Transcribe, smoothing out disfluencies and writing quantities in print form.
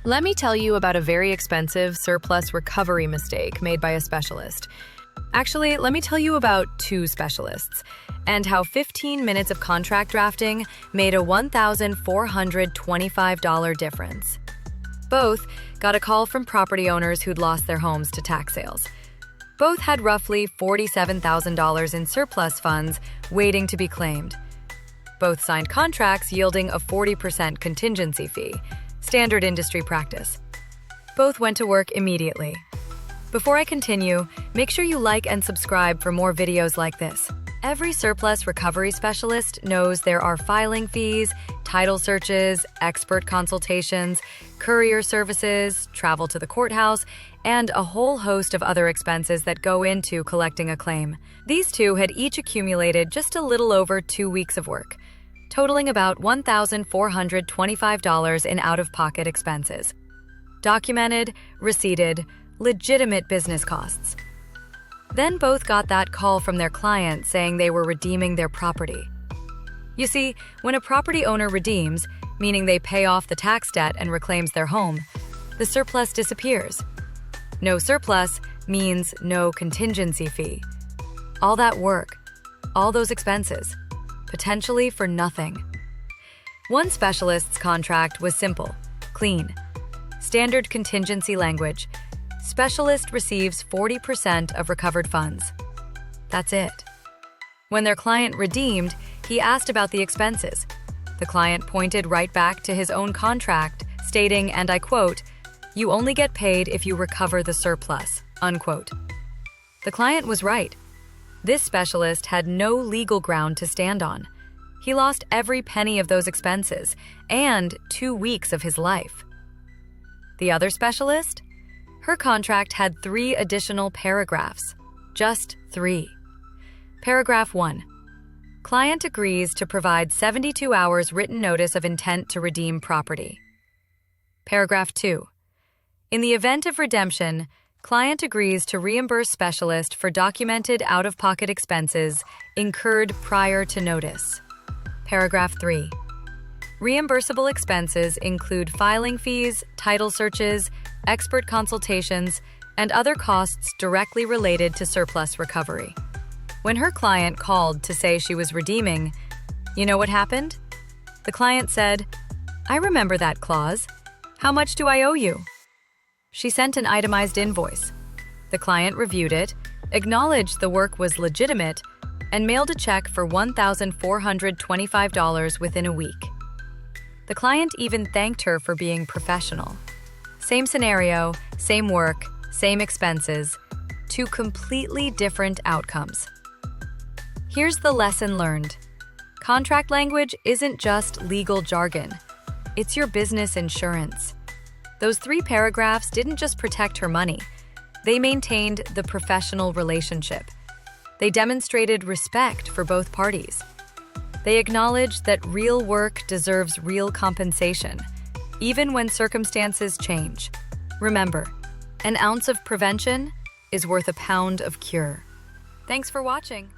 Let me tell you about a very expensive surplus recovery mistake made by a specialist. Actually, let me tell you about two specialists and how 15 minutes of contract drafting made a $1,425 difference. Both got a call from property owners who'd lost their homes to tax sales. Both had roughly $47,000 in surplus funds waiting to be claimed. Both signed contracts yielding a 40% contingency fee, standard industry practice. Both went to work immediately. Before I continue, make sure you like and subscribe for more videos like this. Every surplus recovery specialist knows there are filing fees, title searches, expert consultations, courier services, travel to the courthouse, and a whole host of other expenses that go into collecting a claim. These two had each accumulated just a little over 2 weeks of work, totaling about $1,425 in out-of-pocket expenses. Documented, receipted, legitimate business costs. Then both got that call from their client saying they were redeeming their property. You see, when a property owner redeems, meaning they pay off the tax debt and reclaims their home, the surplus disappears. No surplus means no contingency fee. All that work, all those expenses, potentially for nothing. One specialist's contract was simple, clean. Standard contingency language. Specialist receives 40% of recovered funds. That's it. When their client redeemed, he asked about the expenses. The client pointed right back to his own contract, stating, and I quote, "You only get paid if you recover the surplus," unquote. The client was right. This specialist had no legal ground to stand on. He lost every penny of those expenses and 2 weeks of his life. The other specialist? Her contract had 3 additional paragraphs. Just 3. Paragraph 1. Client agrees to provide 72 hours written notice of intent to redeem property. Paragraph 2. In the event of redemption, client agrees to reimburse specialist for documented out-of-pocket expenses incurred prior to notice. Paragraph 3. Reimbursable expenses include filing fees, title searches, expert consultations, and other costs directly related to surplus recovery. When her client called to say she was redeeming, you know what happened? The client said, "I remember that clause. How much do I owe you?" She sent an itemized invoice. The client reviewed it, acknowledged the work was legitimate, and mailed a check for $1,425 within a week. The client even thanked her for being professional. Same scenario, same work, same expenses, 2 completely different outcomes. Here's the lesson learned. Contract language isn't just legal jargon. It's your business insurance. Those 3 paragraphs didn't just protect her money. They maintained the professional relationship. They demonstrated respect for both parties. They acknowledged that real work deserves real compensation, even when circumstances change. Remember, an ounce of prevention is worth a pound of cure. Thanks for watching.